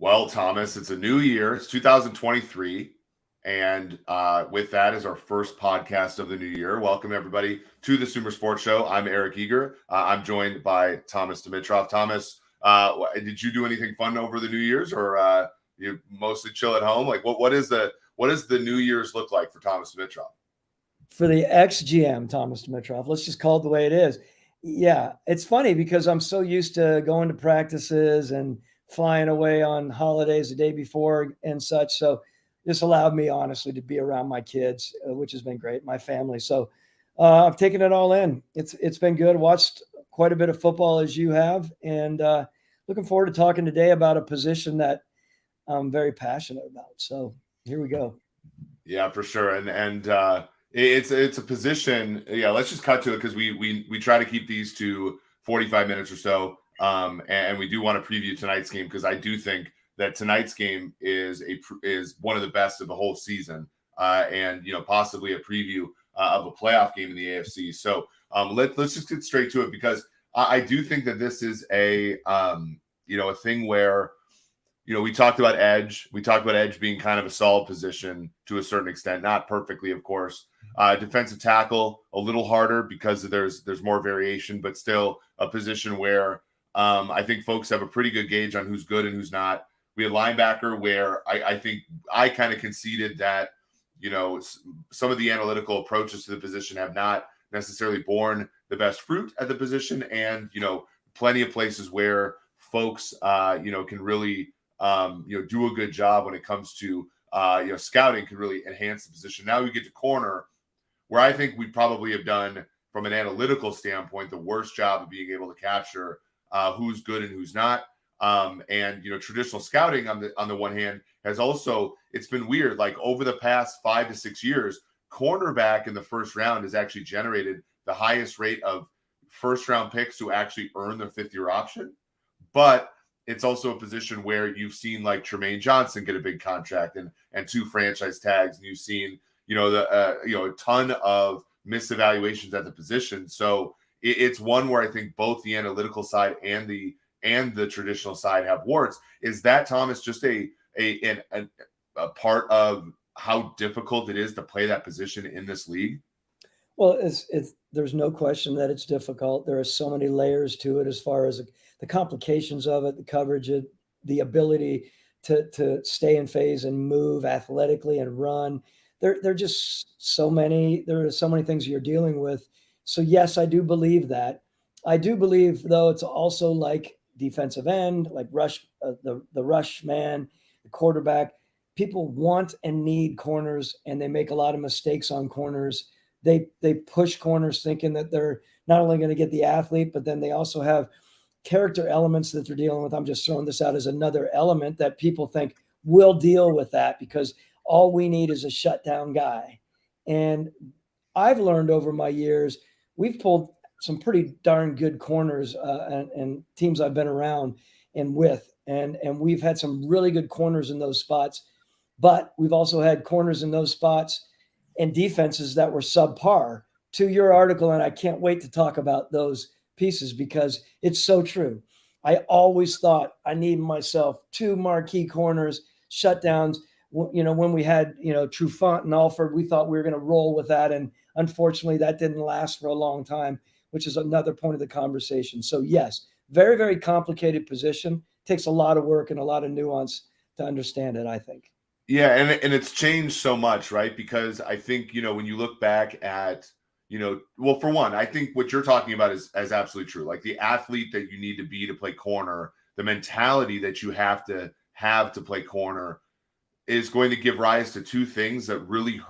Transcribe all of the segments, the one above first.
Well, Thomas, it's a new year. It's 2023. And with that is our first podcast of the new year. Welcome, everybody, to the SumerSports Show. I'm Eric Eager. I'm joined by Thomas Dimitroff. Thomas, did you do anything fun over the New Year's, or you mostly chill at home? Like, what does the New Year's look like for Thomas Dimitroff? For the ex-GM, Thomas Dimitroff, let's just call it the way it is. Yeah, it's funny because I'm so used to going to practices and flying away on holidays the day before and such. So this allowed me, honestly, to be around my kids, which has been great, my family. So I've taken it all in. It's been good. Watched quite a bit of football as you have, and looking forward to talking today about a position that I'm very passionate about. So here we go. Yeah, for sure. And it's a position. Yeah, let's just cut to it because we try to keep these to 45 minutes or so. And we do want to preview tonight's game because I do think that tonight's game is one of the best of the whole season, and possibly a preview of a playoff game in the AFC. So let's just get straight to it because I do think that this is a thing where we talked about edge. We talked about edge being kind of a solid position to a certain extent, not perfectly, of course. Defensive tackle a little harder because there's more variation, but still a position where I think folks have a pretty good gauge on who's good and who's not. We had linebacker where I think I kind of conceded that, some of the analytical approaches to the position have not necessarily borne the best fruit at the position. And, plenty of places where folks, can really, do a good job when it comes to, scouting can really enhance the position. Now we get to corner where I think we probably have done from an analytical standpoint, the worst job of being able to capture who's good and who's not. And traditional scouting on the one hand has also, it's been weird. Like over the past 5 to 6 years, cornerback in the first round has actually generated the highest rate of first round picks to actually earn their 5th-year option. But it's also a position where you've seen like Tremaine Johnson get a big contract and 2 franchise tags, and you've seen a ton of misevaluations at the position. So it's one where I think both the analytical side and the traditional side have warts. Is that, Thomas, just a part of how difficult it is to play that position in this league? Well, there's no question that it's difficult. There are so many layers to it as far as the complications of it, the coverage, the ability to stay in phase and move athletically and run. There are just so many. There are so many things you're dealing with. So yes, I do believe that. I do believe, though, it's also like defensive end, like the rush man, the quarterback. People want and need corners, and they make a lot of mistakes on corners. They push corners thinking that they're not only going to get the athlete, but then they also have character elements that they're dealing with. I'm just throwing this out as another element that people think will deal with that because all we need is a shutdown guy. And I've learned over my years, we've pulled some pretty darn good corners and teams I've been around and with, and we've had some really good corners in those spots, but we've also had corners in those spots and defenses that were subpar. To your article, and I can't wait to talk about those pieces because it's so true. I always thought I need myself 2 marquee corners, shutdowns. When we had, Trufant and Alford, we thought we were going to roll with that. And unfortunately, that didn't last for a long time, which is another point of the conversation. So yes, very, very complicated position. Takes a lot of work and a lot of nuance to understand it, I think. Yeah, and it's changed so much, right? Because I think, when you look back at, well, for one, I think what you're talking about is absolutely true. Like the athlete that you need to be to play corner, the mentality that you have to play corner is going to give rise to 2 things that really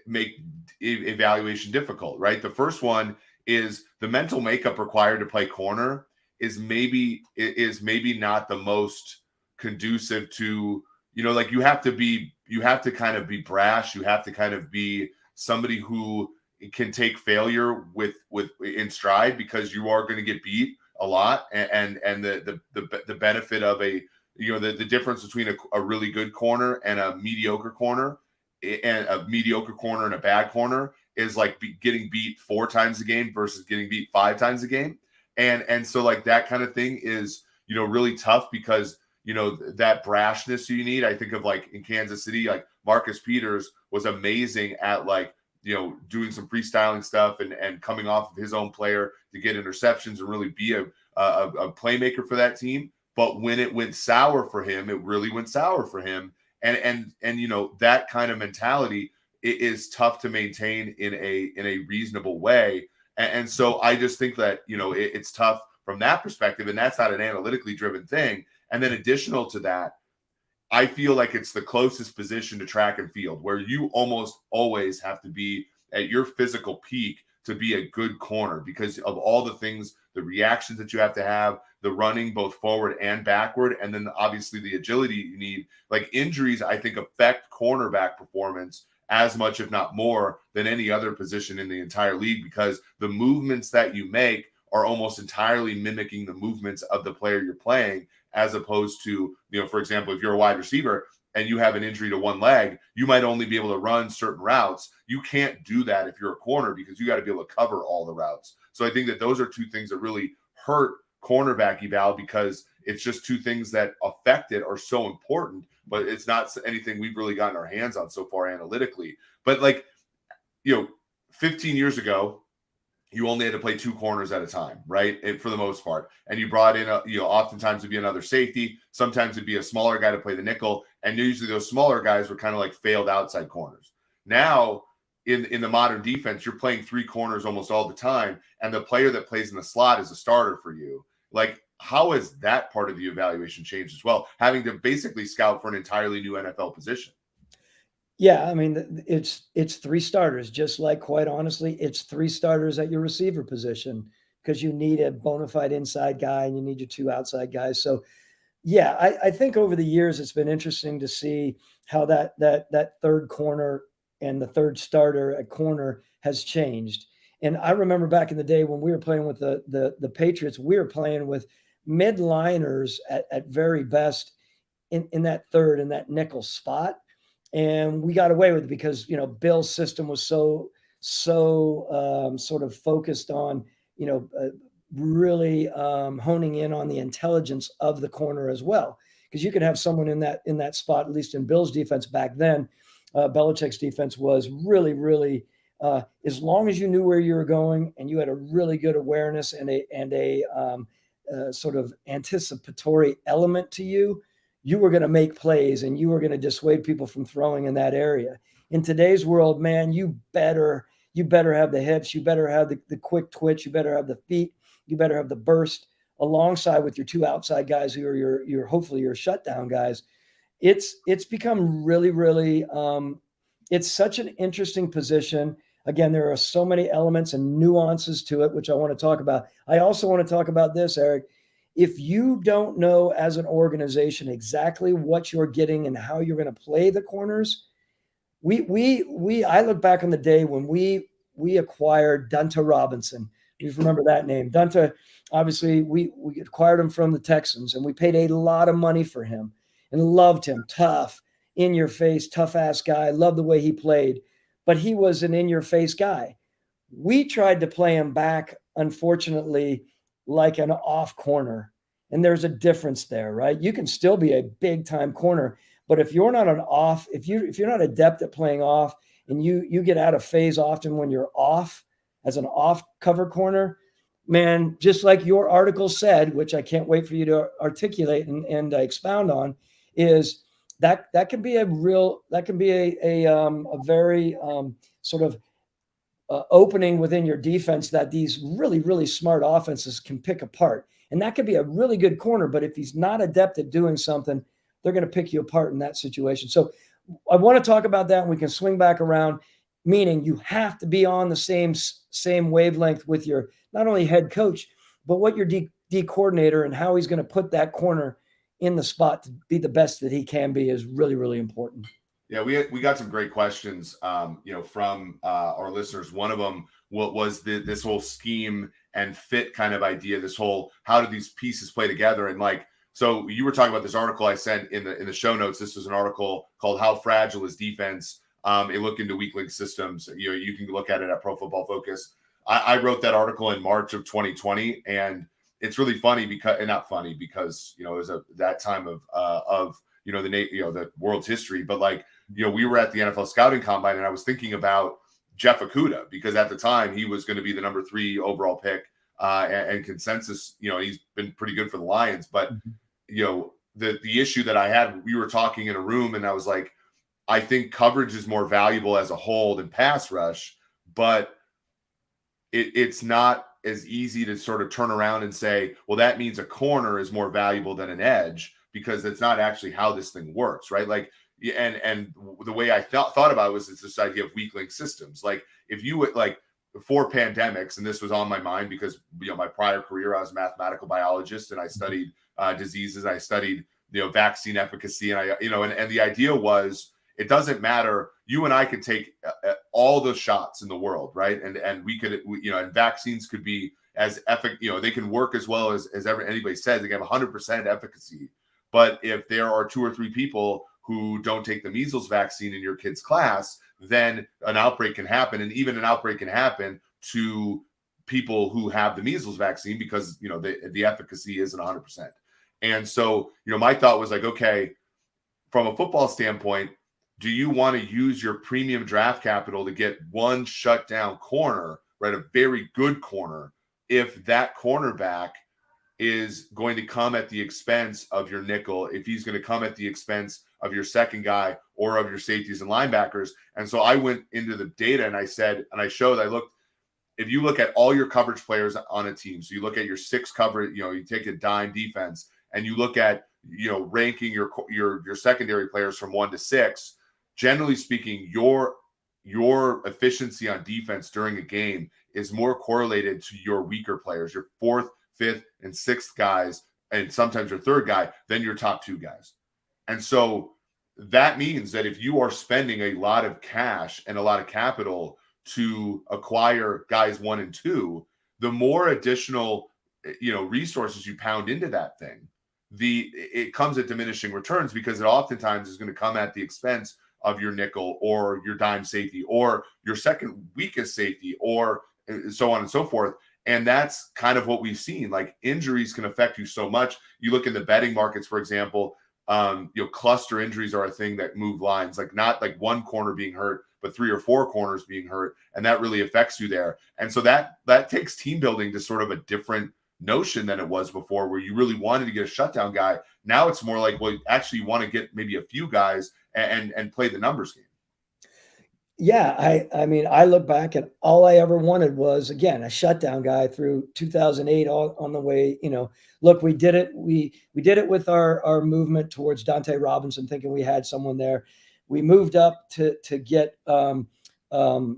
make evaluation difficult, right? The first one is the mental makeup required to play corner is maybe not the most conducive to, like you have to kind of be brash. You have to kind of be somebody who can take failure with in stride because you are going to get beat a lot. And the benefit of the difference between a really good corner and a mediocre corner and a bad corner is like getting beat 4 times a game versus getting beat 5 times a game. And so like that kind of thing is, really tough because that brashness you need. I think of like in Kansas City, like Marcus Peters was amazing at like, doing some freestyling stuff and coming off of his own player to get interceptions and really be a playmaker for that team. But when it went sour for him, it really went sour for him. And that kind of mentality is tough to maintain in a reasonable way. And so I just think that, it's tough from that perspective, and that's not an analytically driven thing. And then additional to that, I feel like it's the closest position to track and field where you almost always have to be at your physical peak to be a good corner because of all the things, the reactions that you have to have, the running both forward and backward, and then obviously the agility you need. Like injuries, I think, affect cornerback performance as much, if not more, than any other position in the entire league because the movements that you make are almost entirely mimicking the movements of the player you're playing, as opposed to, for example, if you're a wide receiver and you have an injury to one leg, you might only be able to run certain routes. You can't do that if you're a corner because you got to be able to cover all the routes. So I think that those are two things that really hurt cornerback eval because it's just two things that affect it are so important, but it's not anything we've really gotten our hands on so far analytically. But 15 years ago, you only had to play two corners at a time, right? For the most part. And you brought in, oftentimes it'd be another safety. Sometimes it'd be a smaller guy to play the nickel. And usually those smaller guys were kind of like failed outside corners. Now, in the modern defense, you're playing three corners almost all the time. And the player that plays in the slot is a starter for you. Like, how has that part of the evaluation changed as well? Having to basically scout for an entirely new NFL position. Yeah, I mean, it's three starters, just like, quite honestly, it's three starters at your receiver position because you need a bona fide inside guy and you need your two outside guys. So, yeah, I think over the years it's been interesting to see how that third corner and the third starter at corner has changed. And I remember back in the day when we were playing with the Patriots, we were playing with midliners at very best in that third and that nickel spot. And we got away with it because, Bill's system was so sort of focused on, really honing in on the intelligence of the corner as well. Because you could have someone in that spot, at least in Bill's defense back then. Belichick's defense was really, really, as long as you knew where you were going and you had a really good awareness and a sort of anticipatory element to you, you were going to make plays and you were going to dissuade people from throwing in that area. In today's world, man, you better have the hips, you better have the quick twitch, you better have the feet, you better have the burst alongside with your two outside guys who are your hopefully your shutdown guys. It's become really, really, it's such an interesting position. Again, there are so many elements and nuances to it, which I want to talk about. I also want to talk about this, Eric. If you don't know as an organization exactly what you're getting and how you're going to play the corners, I look back on the day when we acquired Dunta Robinson. You remember that name. Dunta, obviously, we acquired him from the Texans, and we paid a lot of money for him and loved him. Tough, in-your-face, tough-ass guy. Loved the way he played, but he was an in-your-face guy. We tried to play him back, unfortunately, like an off corner. And there's a difference there, right? You can still be a big time corner, but if you're not if you're not adept at playing off and you get out of phase often when you're off as an off cover corner, man, just like your article said, which I can't wait for you to articulate and expound on, is that can be a very sort of opening within your defense that these really, really smart offenses can pick apart. And that could be a really good corner, but if he's not adept at doing something, they're going to pick you apart in that situation. So I want to talk about that, and we can swing back around, meaning you have to be on the same wavelength with your not only head coach, but what your D coordinator and how he's going to put that corner in the spot to be the best that he can be is really, really important. Yeah, we got some great questions, from our listeners. One of them was this whole scheme and fit kind of idea. This whole how do these pieces play together? And so you were talking about this article I sent in the show notes. This was an article called "How Fragile Is Defense?" A look into weak link systems. You can look at it at Pro Football Focus. I wrote that article in March of 2020, and it's really funny because, and not funny because, it was that time of the world's history, but like, we were at the NFL scouting combine and I was thinking about Jeff Okudah because at the time he was going to be the number 3 overall pick and consensus, he's been pretty good for the Lions, but the issue that I had, we were talking in a room and I was like, I think coverage is more valuable as a whole than pass rush, but it's not as easy to sort of turn around and say, well, that means a corner is more valuable than an edge, because it's not actually how this thing works, right? Like, and the way I thought about it was it's this idea of weak link systems. Like if you would, like, before pandemics, and this was on my mind because my prior career, I was a mathematical biologist and I studied diseases, I studied vaccine efficacy, and and the idea was, it doesn't matter. You and I could take all the shots in the world, right? And we could, and vaccines could be as they can work as well as anybody says. They have 100% efficacy. But if there are 2 or 3 people who don't take the measles vaccine in your kid's class, then an outbreak can happen. And even an outbreak can happen to people who have the measles vaccine because, the efficacy isn't 100%. And so, my thought was like, okay, from a football standpoint, do you want to use your premium draft capital to get one shutdown corner, right? A very good corner, if that cornerback is going to come at the expense of your nickel, if he's going to come at the expense of your second guy or of your safeties and linebackers. And so I went into the data and I looked, if you look at all your coverage players on a team, so you look at your 6 coverage, you take a dime defense and you look at, ranking your secondary players from 1 to 6, generally speaking, your efficiency on defense during a game is more correlated to your weaker players, your 4th, 5th, and 6th guys, and sometimes your 3rd guy, than your top 2 guys. And so that means that if you are spending a lot of cash and a lot of capital to acquire guys 1 and 2, the more additional, resources you pound into that thing, it comes at diminishing returns, because it oftentimes is going to come at the expense of your nickel or your dime safety or your second weakest safety, or so on and so forth. And that's kind of what we've seen. Like, injuries can affect you so much. You look in the betting markets, for example, cluster injuries are a thing that move lines, like not like one corner being hurt, but 3 or 4 corners being hurt. And that really affects you there. And so that takes team building to sort of a different notion than it was before, where you really wanted to get a shutdown guy. Now it's more like, well, actually you want to get maybe a few guys and play the numbers game. Yeah, I mean, I look back and all I ever wanted was, again, a shutdown guy through 2008 all on the way. Look, we did it. We did it with our movement towards Dante Robinson, thinking we had someone there. We moved up to get Desmond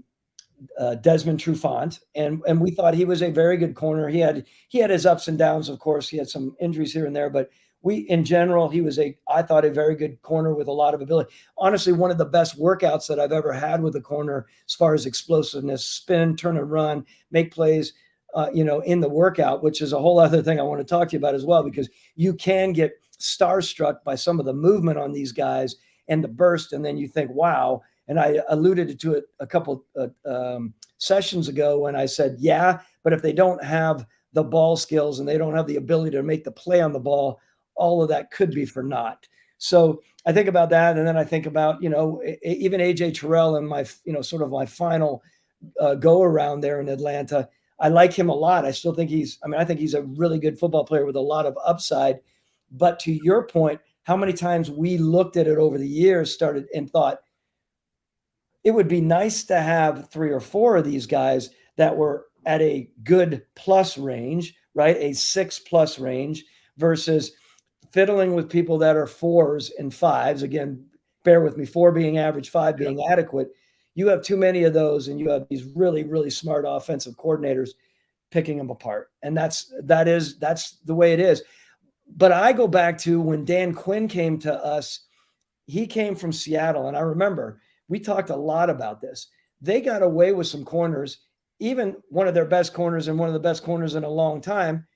Trufant, and we thought he was a very good corner. He had his ups and downs, of course. He had some injuries here and there, but in general, he was I thought a very good corner with a lot of ability. Honestly, one of the best workouts that I've ever had with a corner, as far as explosiveness, spin, turn and run, make plays, in the workout, which is a whole other thing I want to talk to you about as well, because you can get starstruck by some of the movement on these guys and the burst. And then you think, wow. And I alluded to it a couple sessions ago when I said, yeah, but if they don't have the ball skills and they don't have the ability to make the play on the ball, all of that could be for naught. So I think about that. And then I think about, even AJ Terrell and my, sort of my final go around there in Atlanta. I like him a lot. I still think I think he's a really good football player with a lot of upside. But to your point, how many times we looked at it over the years, started and thought it would be nice to have 3 or 4 of these guys that were at a good plus range, right? A 6+ range, versus fiddling with people that are 4s and 5s. Again, bear with me, 4 being average, 5 being adequate. You have too many of those, and you have these really, really smart offensive coordinators picking them apart. And that's the way it is. But I go back to when Dan Quinn came to us. He came from Seattle, and I remember we talked a lot about this. They got away with some corners, even one of their best corners and one of the best corners in a long time.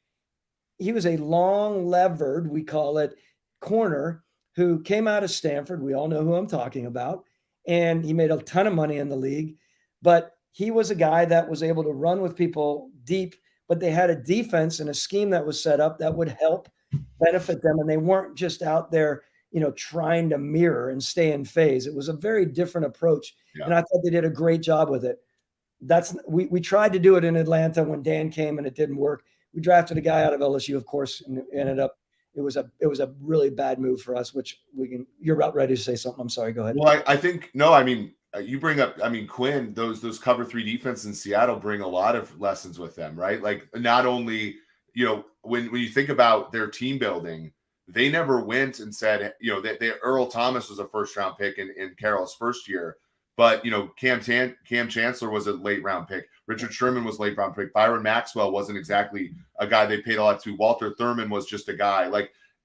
He was a long levered, we call it, corner who came out of Stanford. We all know who I'm talking about. And he made a ton of money in the league. But he was a guy that was able to run with people deep but they had a defense and a scheme that was set up that would help benefit them. And they weren't just out there, trying to mirror and stay in phase. It was a very different approach. Yeah. And I thought they did a great job with it. We tried to do it in Atlanta when Dan came and it didn't work. We drafted a guy out of LSU, of course, and ended up, it was a really bad move for us, which you're about ready to say something. I'm sorry. Go ahead. Well, I think, no, I mean, you bring up, Quinn, those cover 3 defense in Seattle bring a lot of lessons with them, right? Like, not only, when you think about their team building, they never went and said, Earl Thomas was a first round pick in Carroll's first year, but Cam Chancellor was a late round pick. Richard Sherman was late round pick. Byron Maxwell wasn't exactly a guy they paid a lot to. Walter Thurman was just a guy,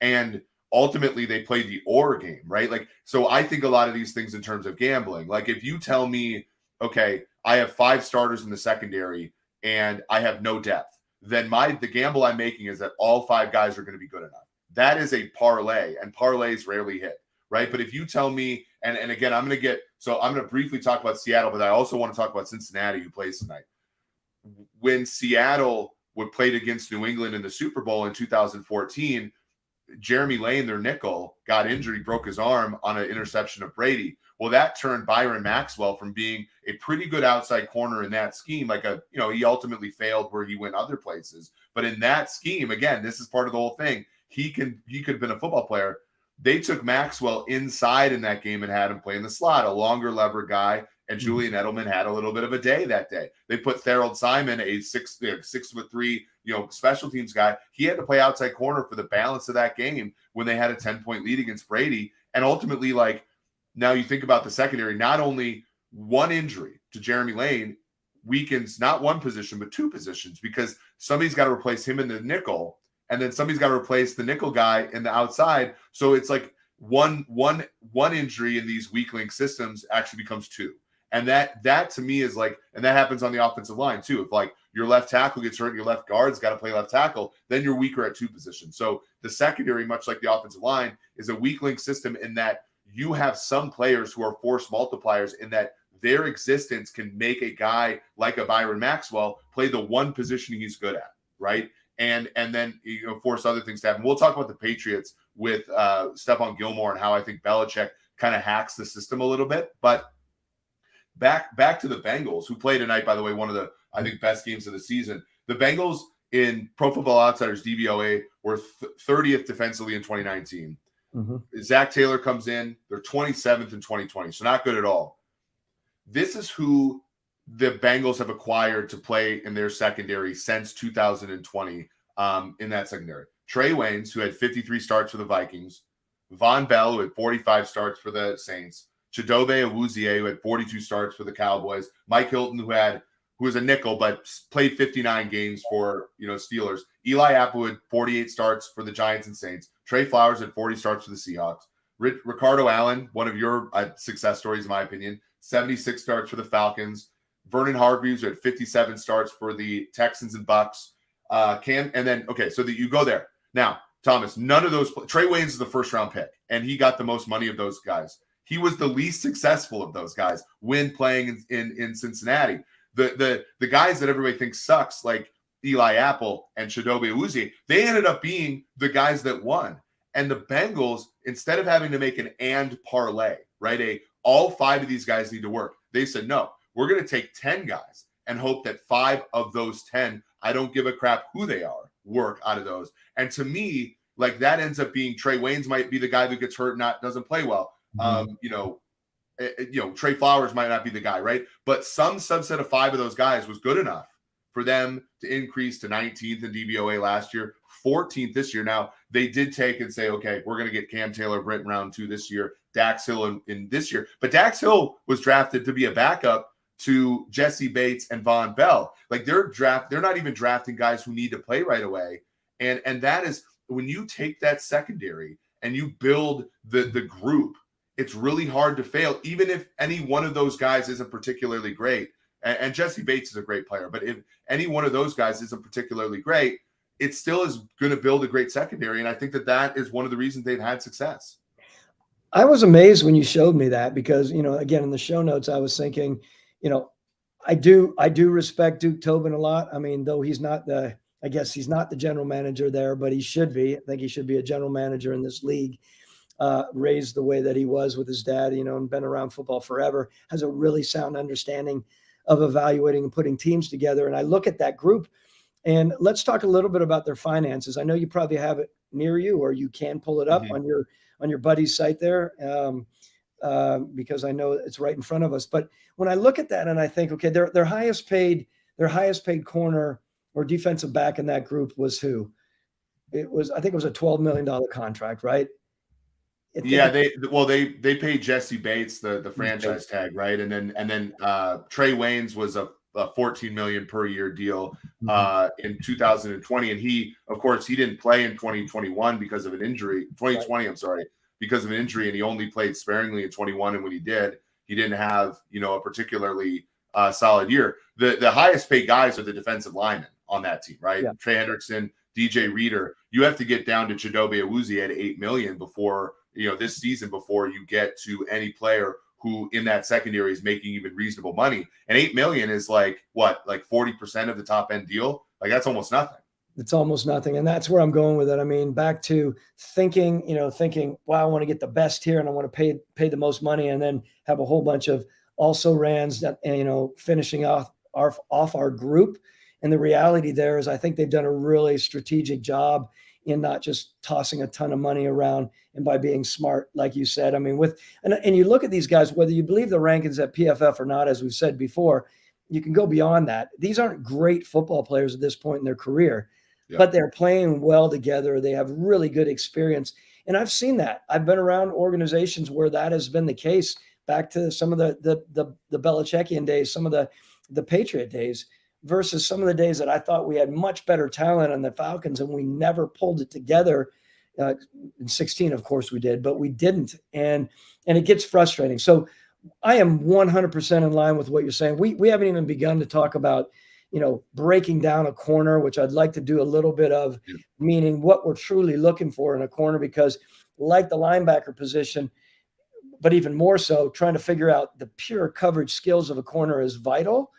and ultimately they played the or game, right? So I think a lot of these things in terms of gambling, like if you tell me, okay, I have 5 starters in the secondary and I have no depth, then the gamble I'm making is that all 5 guys are going to be good enough. That is a parlay, and parlays rarely hit, right? But if you tell me, and again, I'm going to briefly talk about Seattle, but I also want to talk about Cincinnati, who plays tonight. When Seattle played against New England in the Super Bowl in 2014, Jeremy Lane, their nickel, got injured. He broke his arm on an interception of Brady. Well, that turned Byron Maxwell from being a pretty good outside corner in that scheme, he ultimately failed where he went other places. But in that scheme, again, this is part of the whole thing. He could have been a football player. They took Maxwell inside in that game and had him play in the slot, a longer lever guy. And Julian Edelman had a little bit of a day that day. They put Harold Simon, a 6'3", special teams guy. He had to play outside corner for the balance of that game when they had a 10-point lead against Brady. And ultimately, now you think about the secondary, not only one injury to Jeremy Lane weakens not one position, but 2 positions, because somebody's got to replace him in the nickel, and then somebody's got to replace the nickel guy in the outside. So it's like one injury in these weak link systems actually becomes 2. And that to me is and that happens on the offensive line too. If your left tackle gets hurt and your left guard's got to play left tackle, then you're weaker at 2 positions. So the secondary, much like the offensive line, is a weak link system in that you have some players who are force multipliers in that their existence can make a guy like a Byron Maxwell play the one position he's good at, right? And then force other things to happen. We'll talk about the Patriots with Stephon Gilmore and how I think Belichick kind of hacks the system a little bit. But back to the Bengals, who played tonight, by the way, one of the, I think, best games of the season. The Bengals in Pro Football Outsiders DVOA were 30th defensively in 2019. Mm-hmm. Zach Taylor comes in. They're 27th in 2020, so not good at all. This is who the Bengals have acquired to play in their secondary since 2020 in that secondary. Trey Waynes, who had 53 starts for the Vikings. Von Bell, who had 45 starts for the Saints. Chidobe Awuzie, who had 42 starts for the Cowboys. Mike Hilton, who was a nickel but played 59 games for Steelers. Eli Apple had 48 starts for the Giants and Saints. Trey Flowers had 40 starts for the Seahawks. Ricardo Allen, one of your success stories, in my opinion, 76 starts for the Falcons. Vernon Hargreaves had 57 starts for the Texans and Bucks. So that you go there. Now, Thomas, none of those. Trey Waynes is the first round pick, and he got the most money of those guys. He was the least successful of those guys when playing in Cincinnati. The guys that everybody thinks sucks, like Eli Apple and Chidobe Awuzie, they ended up being the guys that won. And the Bengals, instead of having to make an and parlay, right, all 5 of these guys need to work, they said, no, we're going to take 10 guys and hope that 5 of those 10, I don't give a crap who they are, work out of those. And to me, that ends up being Trey Waynes might be the guy that gets hurt, doesn't play well. Trey Flowers might not be the guy, right? But some subset of 5 of those guys was good enough for them to increase to 19th in DVOA last year, 14th this year. Now, they did take and say, okay, we're going to get Cam Taylor, Britt in round 2 this year, Dax Hill in this year. But Dax Hill was drafted to be a backup to Jesse Bates and Von Bell. They're not even drafting guys who need to play right away. And that is when you take that secondary and you build the group, it's really hard to fail, even if any one of those guys isn't particularly great. And Jesse Bates is a great player, but if any one of those guys isn't particularly great, it still is going to build a great secondary. And I think that is one of the reasons they've had success. I was amazed when you showed me that because, again, in the show notes, I was thinking, I do respect Duke Tobin a lot. I mean, though he's not the I guess he's not the general manager there, but he should be. I think he should be a general manager in this league. Raised the way that he was with his dad, and been around football forever, has a really sound understanding of evaluating and putting teams together. And I look at that group, and let's talk a little bit about their finances. I know you probably have it near you, or you can pull it up on your buddy's site there, because I know it's right in front of us. But when I look at that and I think, okay, their highest paid corner or defensive back in that group was who? I think it was a $12 million contract, right? Yeah, they paid Jesse Bates the franchise tag, right? And then Trey Waynes was a $14 million per year deal in 2020, and he didn't play in 2021 because of an injury. 2020, I'm sorry, because of an injury, and he only played sparingly in 21. And when he did, he didn't have a particularly solid year. The highest paid guys are the defensive linemen on that team, right? Yeah. Trey Hendrickson, DJ Reader. You have to get down to Chidobe Awuzie at $8 million before this season before you get to any player who in that secondary is making even reasonable money. And $8 million is like 40% of the top end deal. Like that's almost nothing. It's almost nothing. And that's where I'm going with it. I mean, back to thinking, wow, I want to get the best here and I want to pay the most money, and then have a whole bunch of also rans that, finishing off our group. And the reality there is I think they've done a really strategic job in not just tossing a ton of money around, and by being smart, like you said. I mean, and you look at these guys, whether you believe the rankings at PFF or not, as we've said before, you can go beyond that. These aren't great football players at this point in their career, but they're playing well together. They have really good experience. And I've seen that. I've been around organizations where that has been the case, back to some of the Belichickian days, some of the Patriot days, versus some of the days that I thought we had much better talent on the Falcons and we never pulled it together. In 16, of course we did, but we didn't. And it gets frustrating. So I am 100% in line with what you're saying. We haven't even begun to talk about, breaking down a corner, which I'd like to do a little bit of, meaning what we're truly looking for in a corner, because like the linebacker position, but even more so, trying to figure out the pure coverage skills of a corner is vital.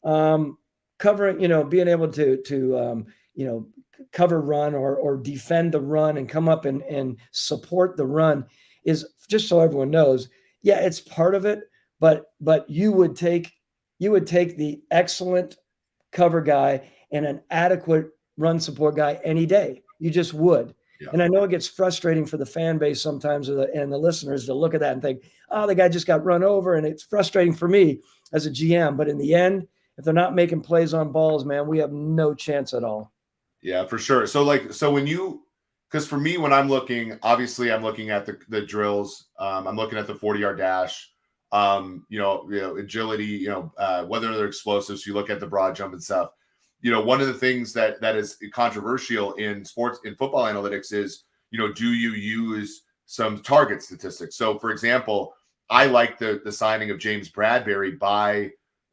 Covering, being able to cover run or defend the run and come up and support the run is, just so everyone knows, it's part of it, but you would take the excellent cover guy and an adequate run support guy any day. You just would. Yeah. And I know it gets frustrating for the fan base sometimes, and the listeners, to look at that and think, oh, the guy just got run over. And it's frustrating for me as a GM, but in the end, if they're not making plays on balls, man, we have no chance at all. Yeah, for sure. So because for me, when I'm looking, obviously I'm looking at the drills. I'm looking at the 40-yard dash, agility, whether they're explosive. So you look at the broad jump and stuff. One of the things that is controversial in football analytics is, do you use some target statistics? So for example, I like the signing of James Bradberry by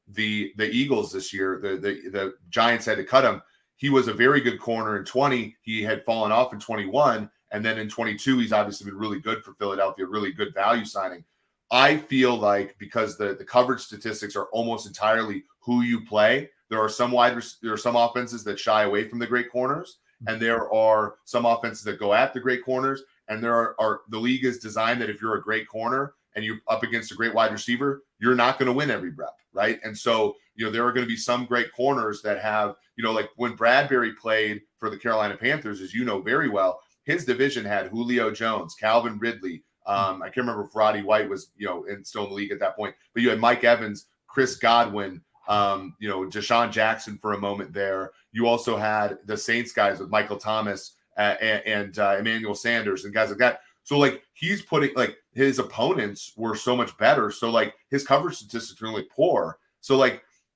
the Eagles this year. The Giants had to cut him. He was a very good corner in 20. He had fallen off in 21. And then in 22, he's obviously been really good for Philadelphia, really good value signing. I feel like because the coverage statistics are almost entirely who you play, there are some offenses that shy away from the great corners, and there are some offenses that go at the great corners. And there are the league is designed that if you're a great corner and you're up against a great wide receiver, you're not going to win every rep, right? And so, there are going to be some great corners that have, like when Bradberry played for the Carolina Panthers, as you know very well, his division had Julio Jones, Calvin Ridley. I can't remember if Roddy White was, still in the league at that point, but you had Mike Evans, Chris Godwin, Deshaun Jackson for a moment there. You also had the Saints guys with Michael Thomas and Emmanuel Sanders and guys like that. So he's putting his opponents were so much better. So his coverage statistics are really poor. So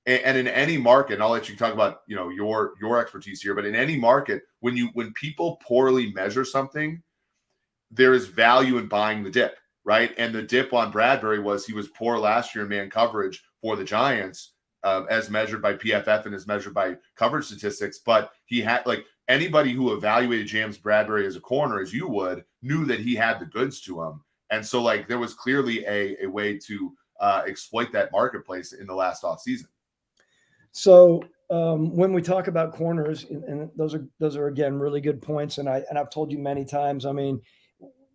and in any market, and I'll let you talk about, your expertise here, but in any market, when people poorly measure something, there is value in buying the dip, right? And the dip on Bradberry was he was poor last year in man coverage for the Giants, as measured by PFF and as measured by coverage statistics. But he had anybody who evaluated James Bradberry as a corner, as you would, knew that he had the goods to him. And so there was clearly a way to exploit that marketplace in the last offseason. So when we talk about corners, and those are again really good points, and I've told you many times. I mean,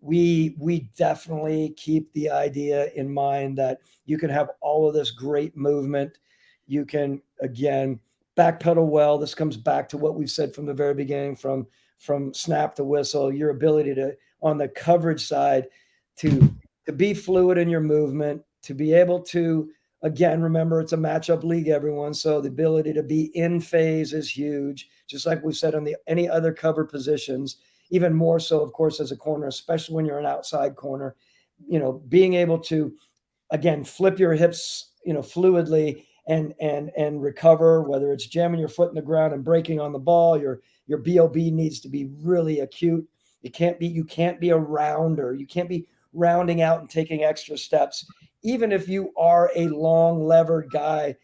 we definitely keep the idea in mind that you can have all of this great movement. You can again backpedal well. This comes back to what we've said from the very beginning, from snap to whistle. Your ability to on the coverage side to be fluid in your movement, to be able to again, remember, it's a matchup league, everyone. So the ability to be in phase is huge, just like we said on any other cover positions, even more so, of course, as a corner, especially when you're an outside corner, being able to, again, flip your hips, fluidly and recover, whether it's jamming your foot in the ground and breaking on the ball, your BOB needs to be really acute. You can't be a rounder. You can't be rounding out and taking extra steps. Even if you are a long levered guy,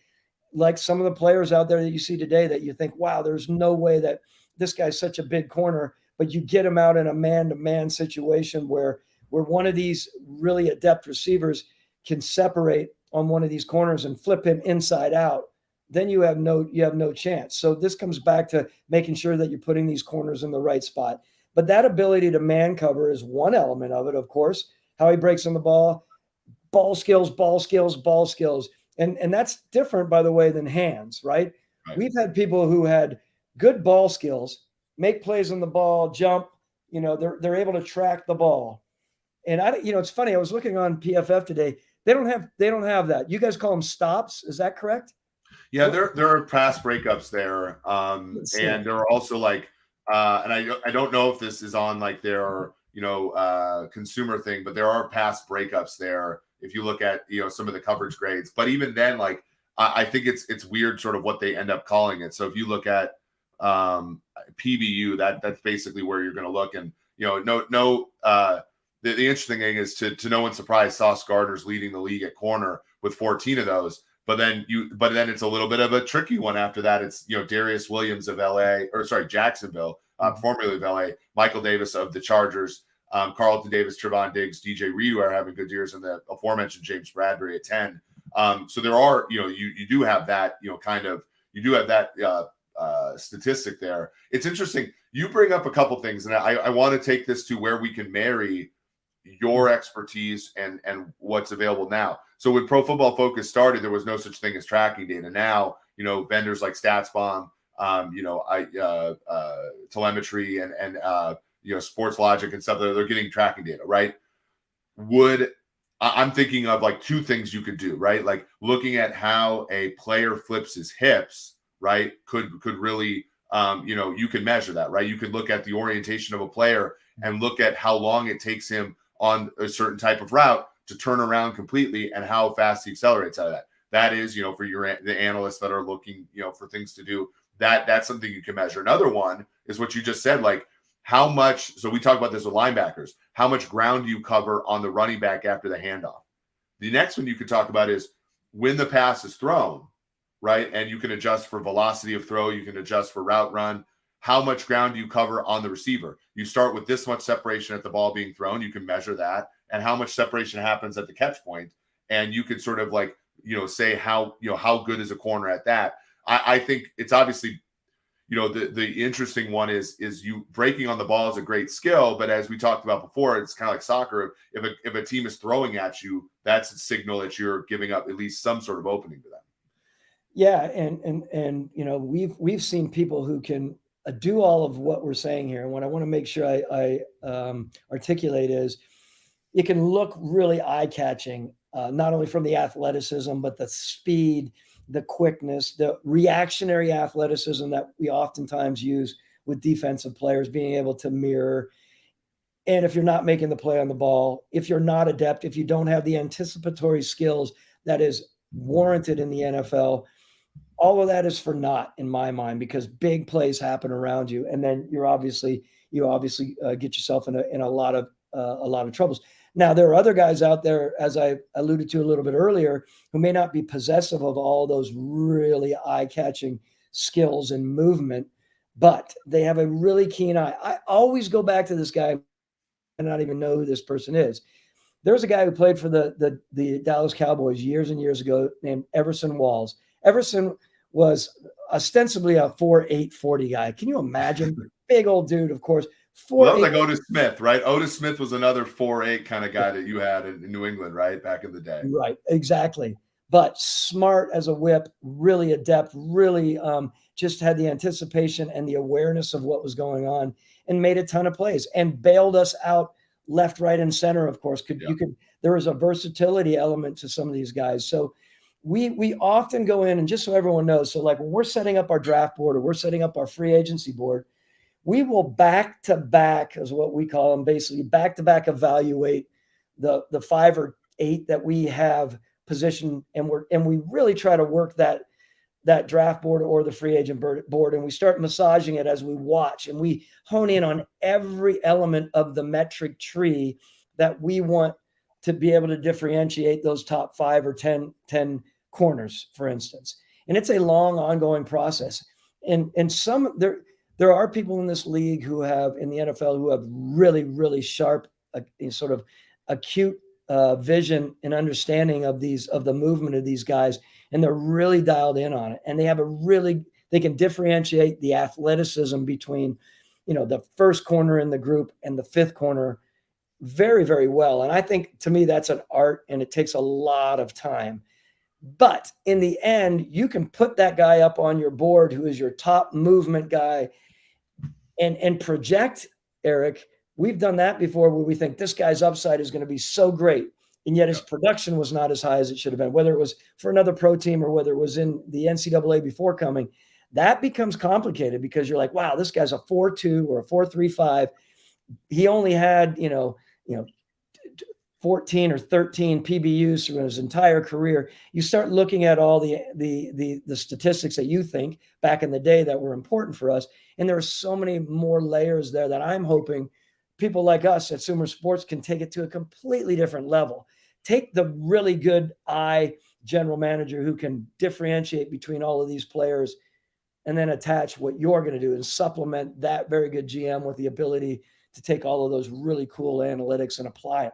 like some of the players out there that you see today that you think, wow, there's no way that this guy's such a big corner, but you get him out in a man-to-man situation where one of these really adept receivers can separate on one of these corners and flip him inside out, then you have no chance. So this comes back to making sure that you're putting these corners in the right spot. But that ability to man cover is one element of it, of course, how he breaks on the ball skills. And that's different, by the way, than hands, right? We've had people who had good ball skills, make plays on the ball, jump, they're able to track the ball. And it's funny. I was looking on PFF today. They don't have that. You guys call them stops. Is that correct? Yeah, there are pass breakups there. And there are also like, and I don't know if this is on like their, consumer thing, but there are pass breakups there. If you look at, some of the coverage grades, but even then, like, I think it's weird sort of what they end up calling it. So if you look at PBU, that's basically where you're going to look. And, the interesting thing is to no one's surprise, Sauce Gardner's leading the league at corner with 14 of those. But then it's a little bit of a tricky one after that. It's, Darius Williams of Jacksonville, formerly of LA, Michael Davis of the Chargers, Carlton Davis, Trevon Diggs, DJ Reed, who are having good years, and the aforementioned James Bradbury at 10. So there are, you do have that, statistic there. It's interesting. You bring up a couple things, and I want to take this to where we can marry your expertise and what's available now. So when Pro Football Focus started, there was no such thing as tracking data. Now, vendors like StatsBomb, telemetry and Sports Logic and stuff, they're getting tracking data, right? I'm thinking of like two things you could do, right? Like looking at how a player flips his hips, right? Could really, you can measure that, right? You could look at the orientation of a player and look at how long it takes him on a certain type of route to turn around completely and how fast he accelerates out of that. That is, for the analysts that are looking, for things to do, that's something you can measure. Another one is what you just said, like how much. So we talk about this with linebackers. How much ground do you cover on the running back after the handoff? The next one you could talk about is when the pass is thrown, right? And you can adjust for velocity of throw. You can adjust for route run. How much ground do you cover on the receiver? You start with this much separation at the ball being thrown. You can measure that, and how much separation happens at the catch point. And you could sort of like, say how good is a corner at that. I think it's obviously, the interesting one is you breaking on the ball is a great skill, but as we talked about before, it's kind of like soccer. If a team is throwing at you, that's a signal that you're giving up at least some sort of opening to them. Yeah, and we've seen people who can do all of what we're saying here. And what I want to make sure I articulate is it can look really eye-catching, not only from the athleticism, but the speed, the quickness, the reactionary athleticism that we oftentimes use with defensive players, being able to mirror. And if you're not making the play on the ball, if you're not adept, if you don't have the anticipatory skills that is warranted in the NFL, all of that is for naught in my mind, because big plays happen around you, and then you obviously get yourself in a lot of troubles. Now, there are other guys out there, as I alluded to a little bit earlier, who may not be possessive of all those really eye-catching skills and movement, but they have a really keen eye. I always go back to this guy and not even know who this person is. There's a guy who played for the Dallas Cowboys years and years ago named Everson Walls. Everson was ostensibly a 4'8", 40 guy. Can you imagine? Big old dude, of course. Well, that was like Otis Smith, right? Otis Smith was another 4'8" kind of guy that you had in New England, right? Back in the day. Right, exactly. But smart as a whip, really adept, really just had the anticipation and the awareness of what was going on and made a ton of plays and bailed us out left, right, and center, of course. There was a versatility element to some of these guys. So we often go in, and just so everyone knows, so like when we're setting up our draft board or we're setting up our free agency board, we will back-to-back, is what we call them, basically back-to-back evaluate the 5 or 8 that we have positioned, and we really try to work that draft board or the free agent board, and we start massaging it as we watch, and we hone in on every element of the metric tree that we want to be able to differentiate those top 5 or 10 corners, for instance. And it's a long, ongoing process. And there are people in this league who have, in the NFL, who have really, really sharp, sort of acute vision and understanding of the movement of these guys, and they're really dialed in on it. And they can differentiate the athleticism between, the first corner in the group and the 5th corner very, very well. And I think, to me, that's an art, and it takes a lot of time. But in the end, you can put that guy up on your board who is your top movement guy and project, Eric. We've done that before, where we think this guy's upside is going to be so great, and yet his production was not as high as it should have been, whether it was for another pro team or whether it was in the NCAA before coming. That becomes complicated because you're like, wow, this guy's a 4.2 or a 4.35. He only had, 14 or 13 PBUs through his entire career. You start looking at all the statistics that you think back in the day that were important for us, and there are so many more layers there that I'm hoping people like us at SumerSports can take it to a completely different level. Take the really good eye general manager who can differentiate between all of these players, and then attach what you're going to do and supplement that very good GM with the ability to take all of those really cool analytics and apply them.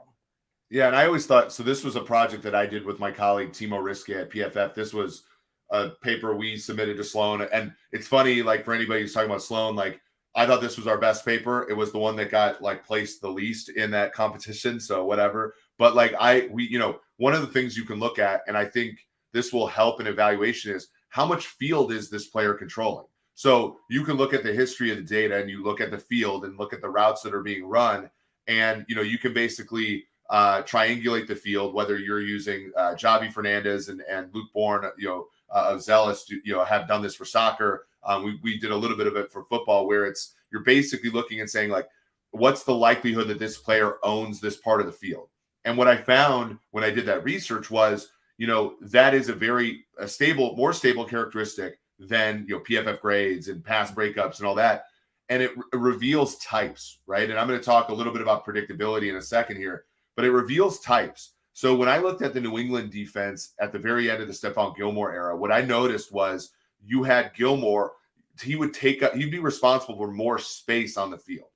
Yeah, and I always thought, so this was a project that I did with my colleague Timo Riske at PFF. This was a paper we submitted to Sloan. And it's funny, like, for anybody who's talking about Sloan, like, I thought this was our best paper. It was the one that got placed the least in that competition. So whatever. But one of the things you can look at, and I think this will help in evaluation, is how much field is this player controlling? So you can look at the history of the data, and you look at the field and look at the routes that are being run. And, you can basically triangulate the field, whether you're using Javi Fernandez and Luke Bourne, of Zealous, have done this for soccer. We did a little bit of it for football, where you're basically looking and saying, like, what's the likelihood that this player owns this part of the field? And what I found when I did that research was, that is more stable characteristic than, PFF grades and pass breakups and all that. And it reveals types, right? And I'm going to talk a little bit about predictability in a second here, but it reveals types. So when I looked at the New England defense at the very end of the Stephon Gilmore era, what I noticed was you had Gilmore, he'd be responsible for more space on the field.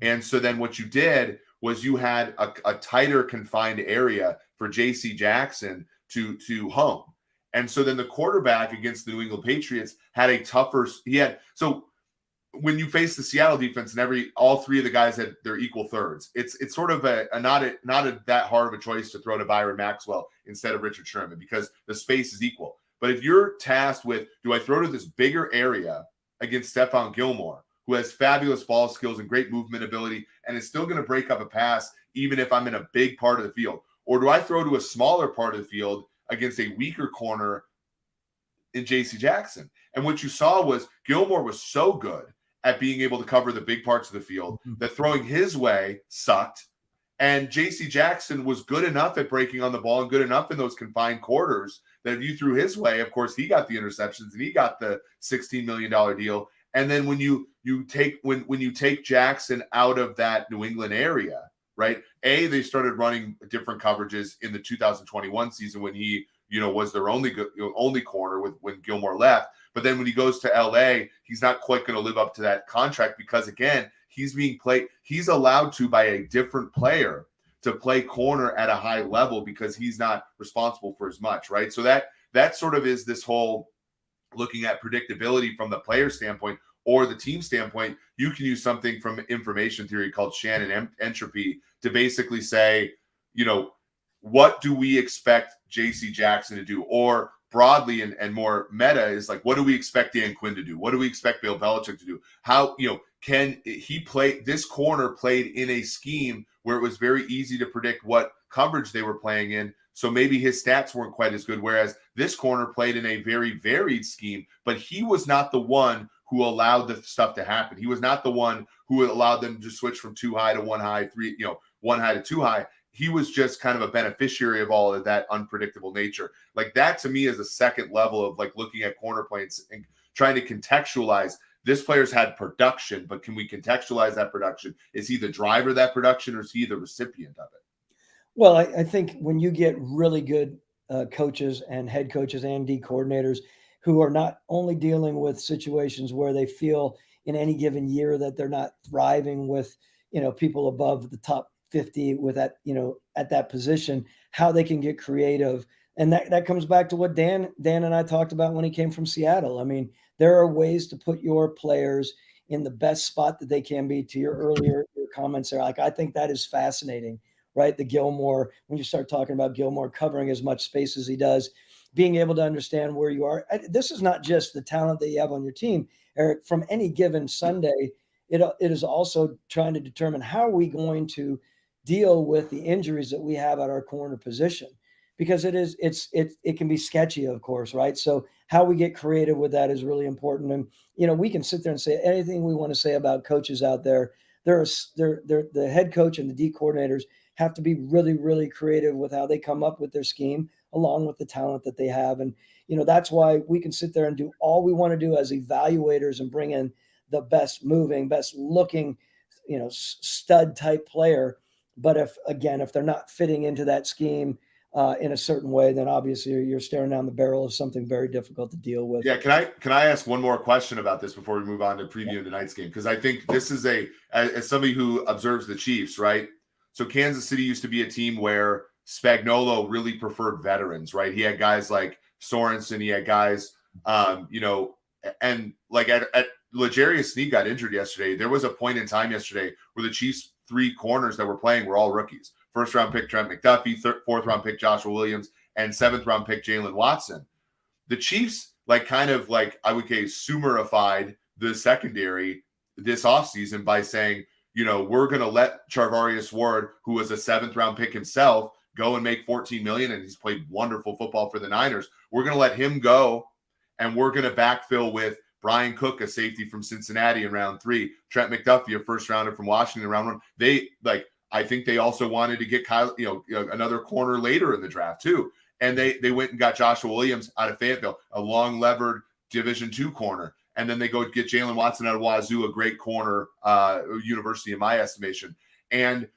And so then what you did was you had a tighter confined area for J.C. Jackson to home. And so then the quarterback against the New England Patriots had a tougher, so when you face the Seattle defense and all 3 of the guys had their equal thirds, it's sort of not that hard of a choice to throw to Byron Maxwell instead of Richard Sherman, because the space is equal. But if you're tasked with, do I throw to this bigger area against Stephon Gilmore, who has fabulous ball skills and great movement ability, and is still going to break up a pass even if I'm in a big part of the field? Or do I throw to a smaller part of the field against a weaker corner in J.C. Jackson? And what you saw was Gilmore was so good at being able to cover the big parts of the field that throwing his way sucked. And J.C. Jackson was good enough at breaking on the ball and good enough in those confined quarters that if you threw his way, of course, he got the interceptions and he got the $16 million deal. And then when you take Jackson out of that New England area, right? They started running different coverages in the 2021 season when he, was their only corner when Gilmore left. But then when he goes to LA, he's not quite going to live up to that contract because, again, he's allowed to, by a different player, to play corner at a high level because he's not responsible for as much, right? So that sort of is this whole looking at predictability from the player standpoint or the team standpoint, you can use something from information theory called Shannon entropy to basically say, what do we expect JC Jackson to do? Or broadly and more meta is like, what do we expect Dan Quinn to do? What do we expect Bill Belichick to do? How, can he play? This corner played in a scheme where it was very easy to predict what coverage they were playing in. So maybe his stats weren't quite as good. Whereas this corner played in a very varied scheme, but he was not the one who allowed the stuff to happen. He was not the one who allowed them to switch from 2 high to 1 high, 1 high to 2 high. He was just kind of a beneficiary of all of that unpredictable nature. Like that to me is a second level of like looking at corner plays and trying to contextualize. This player's had production, but can we contextualize that production? Is he the driver of that production or is he the recipient of it? Well, I think when you get really good coaches and head coaches and D coordinators who are not only dealing with situations where they feel in any given year that they're not thriving with, people above the top 50 with that, at that position, how they can get creative. And that comes back to what Dan and I talked about when he came from Seattle. I mean, there are ways to put your players in the best spot that they can be. To your earlier comments there, like I think that is fascinating, right? The Gilmore, when you start talking about Gilmore covering as much space as he does, being able to understand where you are. This is not just the talent that you have on your team, Eric. From any given Sunday, it is also trying to determine how are we going to deal with the injuries that we have at our corner position, because it can be sketchy, of course, right? So how we get creative with that is really important. And we can sit there and say anything we want to say about coaches out there. The head coach and the D coordinators have to be really, really creative with how they come up with their scheme, along with the talent that they have. And that's why we can sit there and do all we want to do as evaluators and bring in the best moving, best looking, stud type player. But if they're not fitting into that scheme in a certain way, then obviously you're staring down the barrel of something very difficult to deal with. Yeah, can I ask one more question about this before we move on to preview tonight's game? Because I think this is as somebody who observes the Chiefs, right? So Kansas City used to be a team where Spagnuolo really preferred veterans, right? He had guys like Sorensen, he had guys, and like at L'Jarius Sneed got injured yesterday. There was a point in time yesterday where the Chiefs' 3 corners that were playing were all rookies. First round pick Trent McDuffie, fourth round pick Joshua Williams, and 7th round pick Jalen Watson. The Chiefs I would say Sumerified the secondary this offseason by saying, we're going to let Charvarius Ward, who was a 7th round pick himself, go and make $14 million, and he's played wonderful football for the Niners. We're going to let him go, and we're going to backfill with Brian Cook, a safety from Cincinnati in round 3, Trent McDuffie, a first rounder from Washington in round 1. I think they also wanted to get Kyle, another corner later in the draft too. And they went and got Joshua Williams out of Fayetteville, a long levered Division II corner. And then they go get Jalen Watson out of Wazoo, a great corner university in my estimation. And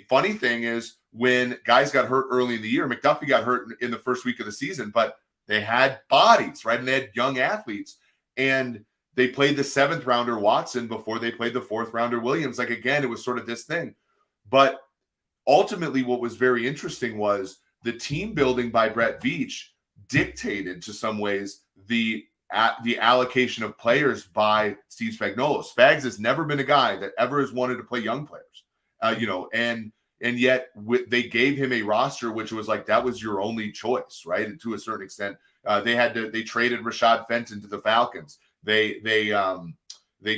funny thing is, when guys got hurt early in the year, McDuffie got hurt in the first week of the season, but they had bodies, right? And they had young athletes. And they played the 7th rounder Watson before they played the 4th rounder Williams. Again, it was sort of this thing. But ultimately, what was very interesting was the team building by Brett Veach dictated, to some ways, the allocation of players by Steve Spagnuolo. Spags has never been a guy that ever has wanted to play young players, and yet they gave him a roster which was like that was your only choice, right? And to a certain extent, they traded Rashad Fenton to the Falcons. They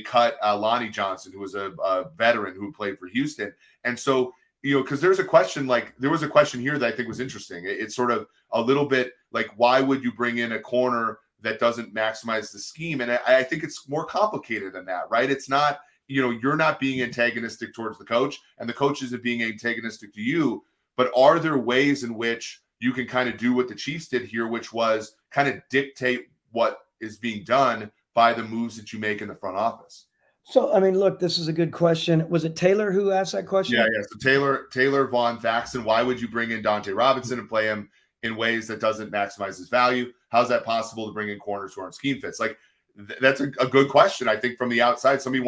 cut Lonnie Johnson, who was a veteran who played for Houston. And so, because there was a question here that I think was interesting. It's sort of a little bit like, why would you bring in a corner that doesn't maximize the scheme? And I think it's more complicated than that, right? It's not, you're not being antagonistic towards the coach, and the coach isn't being antagonistic to you. But are there ways in which you can kind of do what the Chiefs did here, which was kind of dictate what is being done by the moves that you make in the front office? So, look, this is a good question. Was it Taylor who asked that question? Yeah. So Taylor Vaughn Thaxton, why would you bring in Dante Robinson and play him in ways that doesn't maximize his value? How's that possible to bring in corners who aren't scheme fits? That's a good question. I think from the outside, somebody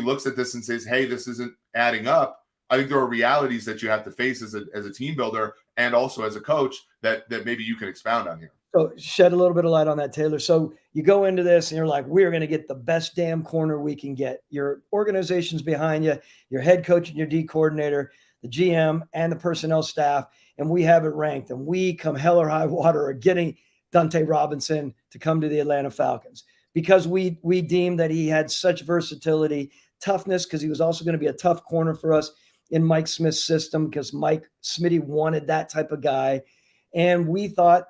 looks at this and says, hey, this isn't adding up. I think there are realities that you have to face as a team builder and also as a coach that maybe you can expound on here. So shed a little bit of light on that, Taylor. So you go into this and you're like, we're going to get the best damn corner we can get. Your organization's behind you, your head coach and your D coordinator, the GM and the personnel staff, and we have it ranked. And we, come hell or high water, are getting Dante Robinson to come to the Atlanta Falcons because we deemed that he had such versatility, toughness, because he was also going to be a tough corner for us in Mike Smith's system because Mike Smitty wanted that type of guy. And we thought,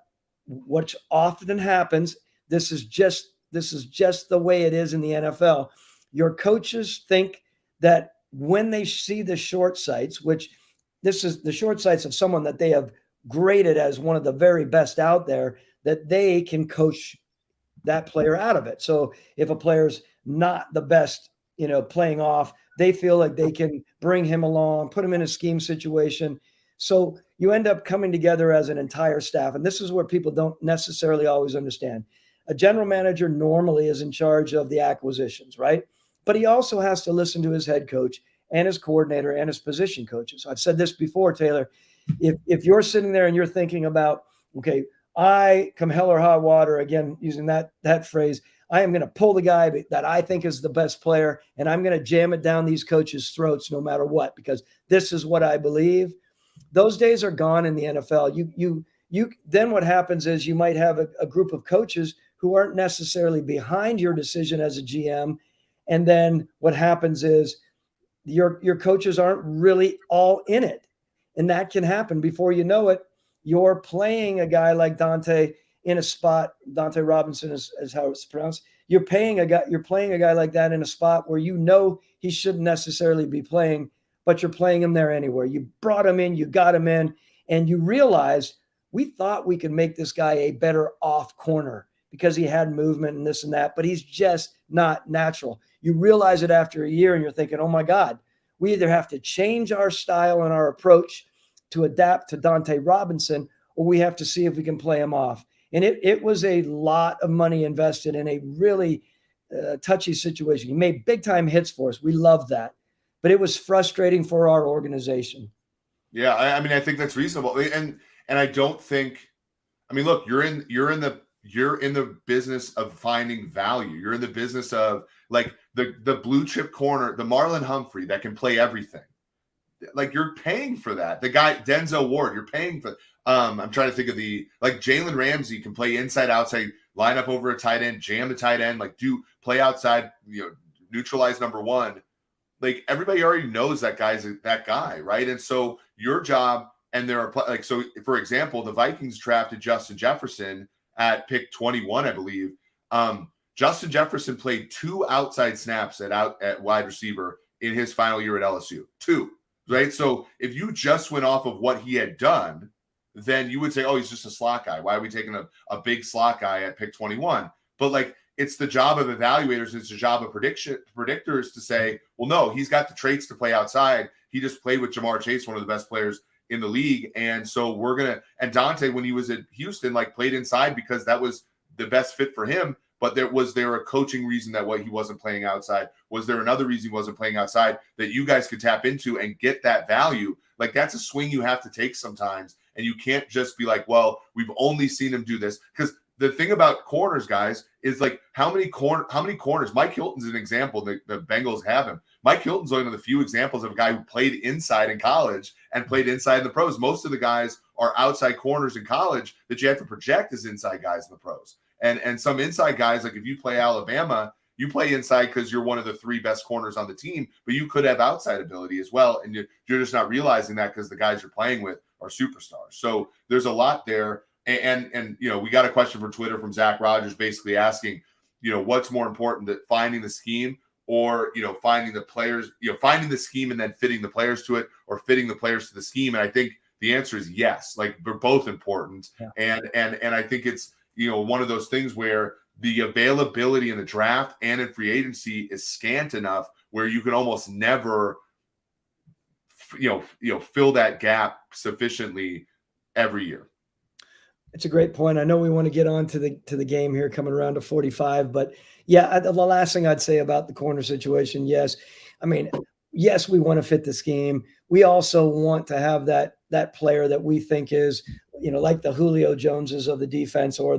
which often happens, this is just the way it is in the NFL. Your coaches think that when they see the short sights, which this is the short sights of someone that they have graded as one of the very best out there, that they can coach that player out of it. So if a player's not the best, playing off, they feel like they can bring him along, put him in a scheme situation. So you end up coming together as an entire staff. And this is where people don't necessarily always understand. A general manager normally is in charge of the acquisitions, right? But he also has to listen to his head coach and his coordinator and his position coaches. I've said this before, Taylor. If you're sitting there and you're thinking about, okay, I, come hell or high water, again, using that phrase, I am going to pull the guy that I think is the best player, and I'm going to jam it down these coaches' throats no matter what, because this is what I believe. Those days are gone in the NFL. You then what happens is you might have a group of coaches who aren't necessarily behind your decision as a GM. And then what happens is your coaches aren't really all in it. And that can happen before you know it. You're playing a guy like Dante in a spot. Dante Robinson is how it's pronounced. You're playing a guy like that in a spot where he shouldn't necessarily be playing, but you're playing him there anyway. You brought him in, you got him in, and you realized we thought we could make this guy a better off corner because he had movement and this and that, but he's just not natural. You realize it after a year and you're thinking, oh my God, we either have to change our style and our approach to adapt to Dante Robinson, or we have to see if we can play him off. And it was a lot of money invested in a really touchy situation. He made big time hits for us. We loved that. But it was frustrating for our organization. Yeah, I mean, I think that's reasonable, and I don't think. I mean, look, you're in the business of finding value. You're in the business of like the blue chip corner, the Marlon Humphrey that can play everything. Like you're paying for that. The guy Denzel Ward, you're paying for. I'm trying to think of Jalen Ramsey can play inside, outside, line up over a tight end, jam the tight end, play outside, neutralize number one. Like everybody already knows that guy's that guy, right? And so your job, and there are so for example, the Vikings drafted Justin Jefferson at pick 21, I believe. Justin Jefferson played 2 outside snaps at wide receiver in his final year at LSU. 2, right? So if you just went off of what he had done, then you would say, oh, he's just a slot guy. Why are we taking a big slot guy at pick 21? But it's the job of evaluators. It's the job of predictors to say, well, no, he's got the traits to play outside. He just played with Jamar Chase, one of the best players in the league. And so and Dante, when he was at Houston, played inside because that was the best fit for him. But was there a coaching reason that he wasn't playing outside? Was there another reason he wasn't playing outside that you guys could tap into and get that value? That's a swing you have to take sometimes. And you can't just be like, well, we've only seen him do this. Because the thing about corners, guys, is how many corners? Mike Hilton's an example. The Bengals have him. Mike Hilton's one of the few examples of a guy who played inside in college and played inside in the pros. Most of the guys are outside corners in college that you have to project as inside guys in the pros. And some inside guys, if you play Alabama, you play inside because you're one of the 3 best corners on the team, but you could have outside ability as well. And you're just not realizing that because the guys you're playing with are superstars. So there's a lot there. And we got a question from Twitter from Zach Rogers basically asking, what's more important, that finding the scheme or, finding the players, finding the scheme and then fitting the players to it, or fitting the players to the scheme. And I think the answer is yes. They're both important. Yeah. And I think it's, one of those things where the availability in the draft and in free agency is scant enough where you can almost never, fill that gap sufficiently every year. It's a great point. I know we want to get on to the game here, coming around to 45, but yeah, the last thing I'd say about the corner situation, yes, we want to fit the scheme. We also want to have that player that we think is like the Julio Joneses of the defense, or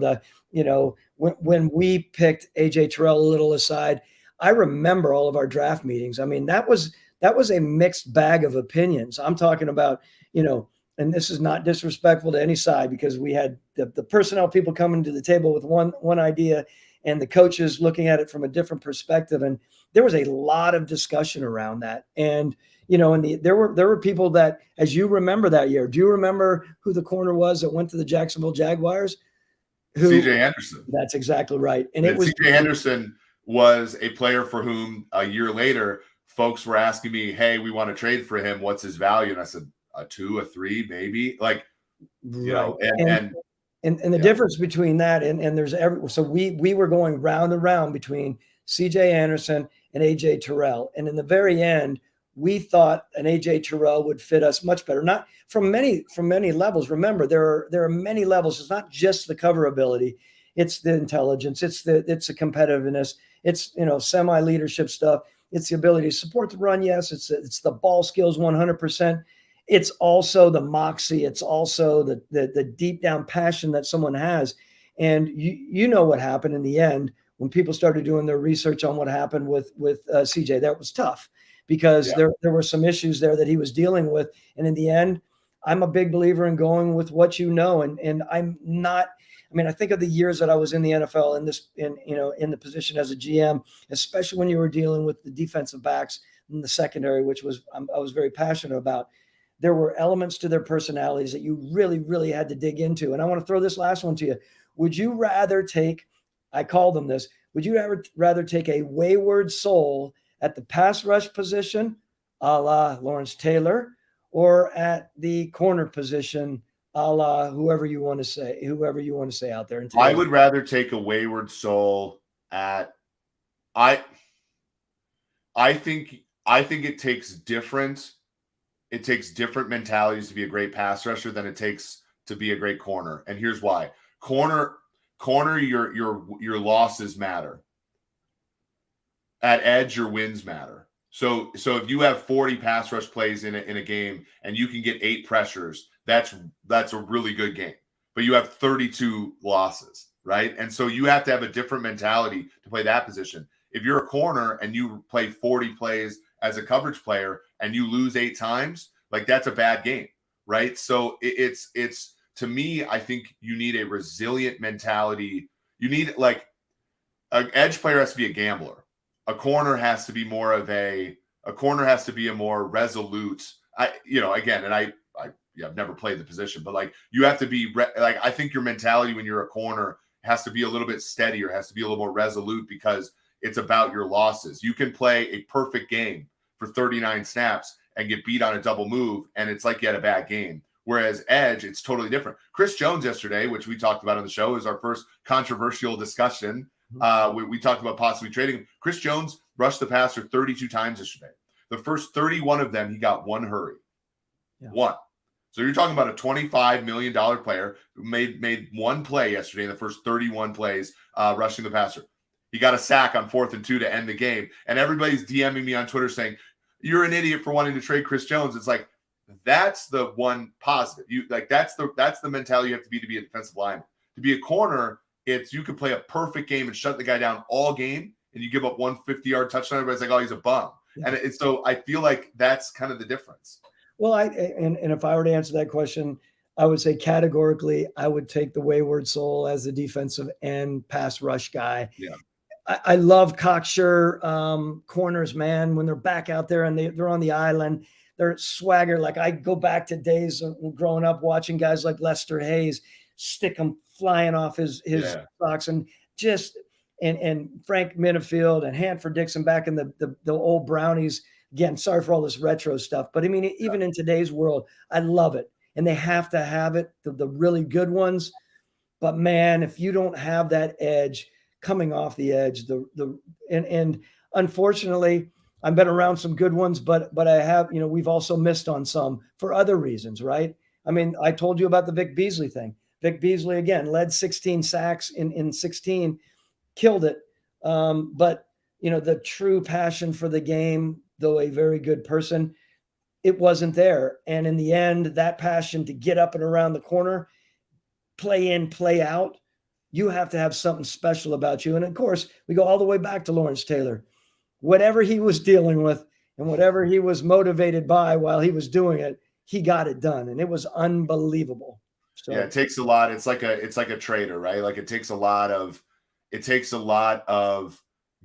when we picked AJ Terrell a little aside, I remember all of our draft meetings. I mean, that was a mixed bag of opinions. I'm talking about, and this is not disrespectful to any side, because we had the personnel people coming to the table with one idea, and the coaches looking at it from a different perspective. And there was a lot of discussion around that. And, there were people that, as you remember that year, do you remember who the corner was that went to the Jacksonville Jaguars? CJ Anderson. That's exactly right. And it was CJ Anderson was a player for whom a year later, folks were asking me, hey, we want to trade for him. What's his value? And I said, a 2, a 3, maybe. Like, right. And the difference between that and so we were going round and round between CJ Anderson and AJ Terrell. And in the very end, we thought an AJ Terrell would fit us much better. Not from many levels. Remember, there are many levels. It's not just the cover ability. It's the intelligence. It's the competitiveness. It's, semi-leadership stuff. It's the ability to support the run. Yes. It's the ball skills 100%. It's also the moxie. It's also the deep down passion that someone has. And you know what happened in the end when people started doing their research on what happened with CJ. That was tough, because there were some issues there that he was dealing with. And in the end, I'm a big believer in going with what you know. And I'm not, I think of the years that I was in the NFL in the position as a GM, especially when you were dealing with the defensive backs in the secondary, which I was very passionate about. There were elements to their personalities that you really, really had to dig into. And I want to throw this last one to you. Would you rather take, I call them this, would you rather take a wayward soul at the pass rush position, a la Lawrence Taylor, or at the corner position, a la whoever you want to say out there? I would rather take a wayward soul at, I think it takes different mentalities to be a great pass rusher than it takes to be a great corner. And here's why. Corner, your losses matter. At edge, your wins matter. So if you have 40 pass rush plays in a game and you can get 8 pressures, that's a really good game. But you have 32 losses, right? And so you have to have a different mentality to play that position. If you're a corner and you play 40 plays as a coverage player and you lose 8 times, like, that's a bad game, right? So it's to me, I think you need a resilient mentality. You need, like, an edge player has to be a gambler. A corner has to be more of a more resolute. I've never played the position, but like, you have to be I think your mentality when you're a corner has to be a little bit steadier, has to be a little more resolute, because it's about your losses. You can play a perfect game for 39 snaps and get beat on a double move, and it's like you had a bad game. Whereas edge, it's totally different. Chris Jones yesterday, which we talked about on the show, is our first controversial discussion. We talked about possibly trading him. Chris Jones rushed the passer 32 times yesterday. The first 31 of them, he got 1 hurry. Yeah. 1. So you're talking about a $25 million player who made 1 play yesterday in the first 31 plays rushing the passer. He got a sack on 4th and 2 to end the game. And everybody's DMing me on Twitter saying, you're an idiot for wanting to trade Chris Jones. It's like, that's the one positive. That's the mentality you have to be a defensive lineman. To be a corner, it's you can play a perfect game and shut the guy down all game, and you give up 1 50-yard touchdown. Everybody's like, oh, he's a bum. Yeah. And so I feel like that's kind of the difference. Well, and if I were to answer that question, I would say categorically, I would take the wayward soul as the defensive end pass rush guy. Yeah. I love cocksure corners, man, when they're back out there and they're on the island. They're swagger. Like, I go back to days of growing up watching guys like Lester Hayes stick them flying off his socks, and and Frank Minifield and Hanford Dixon back in the old Brownies. Again, sorry for all this retro stuff, but I mean, even in today's world, I love it. And they have to have it, the really good ones. But man, if you don't have that edge coming off the edge, and unfortunately, I've been around some good ones, but I have, we've also missed on some for other reasons, right? I mean, I told you about the Vic Beasley thing. Vic Beasley, again, led 16 sacks in 16, killed it. But, the true passion for the game, though a very good person, it wasn't there. And in the end, that passion to get up and around the corner, play in, play out, you have to have something special about you. And of course, we go all the way back to Lawrence Taylor. Whatever he was dealing with and whatever he was motivated by while he was doing it, he got it done. And it was unbelievable. So yeah, it takes a lot. It's like a trader, right? Like it takes a lot of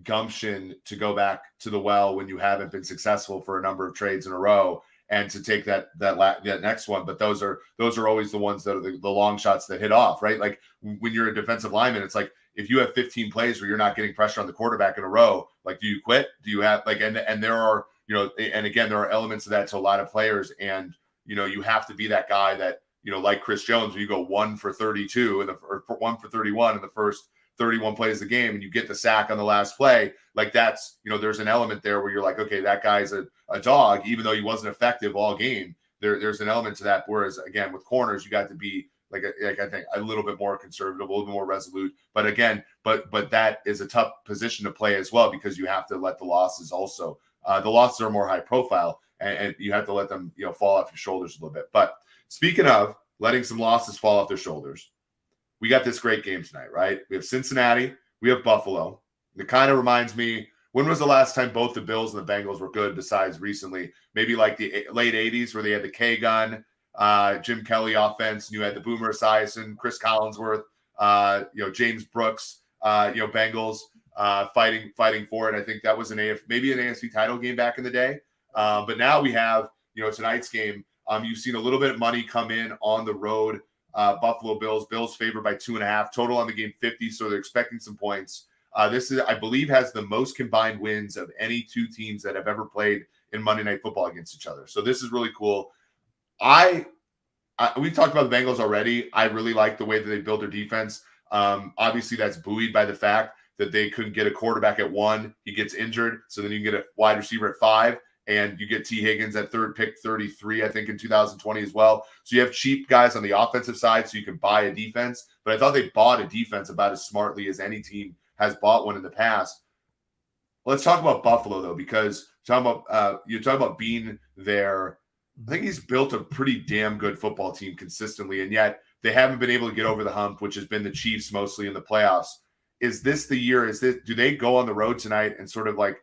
gumption to go back to the well when you haven't been successful for a number of trades in a row, and to take that next one. But those are always the ones that are the long shots that hit off, right? Like when you're a defensive lineman, it's like if you have 15 plays where you're not getting pressure on the quarterback in a row, like do you quit? Do you have like and there are, you know, and again, there are elements of that to a lot of players, and you know, you have to be that guy that, you know, like Chris Jones, when you go 1 for 32 or 1 for 31 in the first 31 plays of the game, and you get the sack on the last play, like that's, you know, there's an element there where you're like, okay, that guy's a dog, even though he wasn't effective all game. There's an element to that. Whereas again, with corners, you got to be like I think a little bit more conservative, a little bit more resolute. But again, but that is a tough position to play as well, because you have to let the losses also. The losses are more high profile, and you have to let them, you know, fall off your shoulders a little bit. But speaking of letting some losses fall off their shoulders, we got this great game tonight, right? We have Cincinnati, we have Buffalo. It kind of reminds me, when was the last time both the Bills and the Bengals were good besides recently? Maybe like the late 80s where they had the K-Gun, Jim Kelly offense, and you had the Boomer Esiason, Chris Collinsworth, you know, James Brooks, you know, Bengals fighting for it. I think that was maybe an AFC title game back in the day. But now we have, you know, tonight's game. You've seen a little bit of money come in on the road. Buffalo Bills favored by 2.5, total on the game 50, so they're expecting some points. This is, I believe, has the most combined wins of any two teams that have ever played in Monday Night Football against each other. So this is really cool. We've talked about the Bengals already. I really like the way that they build their defense. Obviously, that's buoyed by the fact that they couldn't get a quarterback at 1. He gets injured, so then you can get a wide receiver at 5. And you get T. Higgins at third, pick 33, I think, in 2020 as well. So you have cheap guys on the offensive side, so you can buy a defense. But I thought they bought a defense about as smartly as any team has bought one in the past. Let's talk about Buffalo, though, because you're talking about being there. I think he's built a pretty damn good football team consistently, and yet they haven't been able to get over the hump, which has been the Chiefs mostly in the playoffs. Is this the year? Do they go on the road tonight and sort of like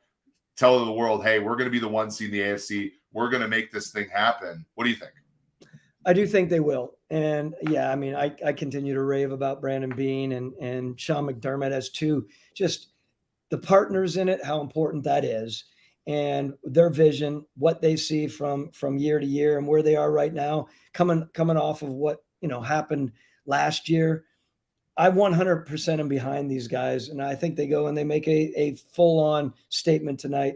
tell the world, hey, we're going to be the 1 seed in the AFC. We're going to make this thing happen? What do you think? I do think they will. And yeah, I mean, I continue to rave about Brandon Beane and Sean McDermott as two, just the partners in it, how important that is, and their vision, what they see from year to year and where they are right now, coming off of what, you know, happened last year. I 100% am behind these guys, and I think they go and they make a full-on statement tonight,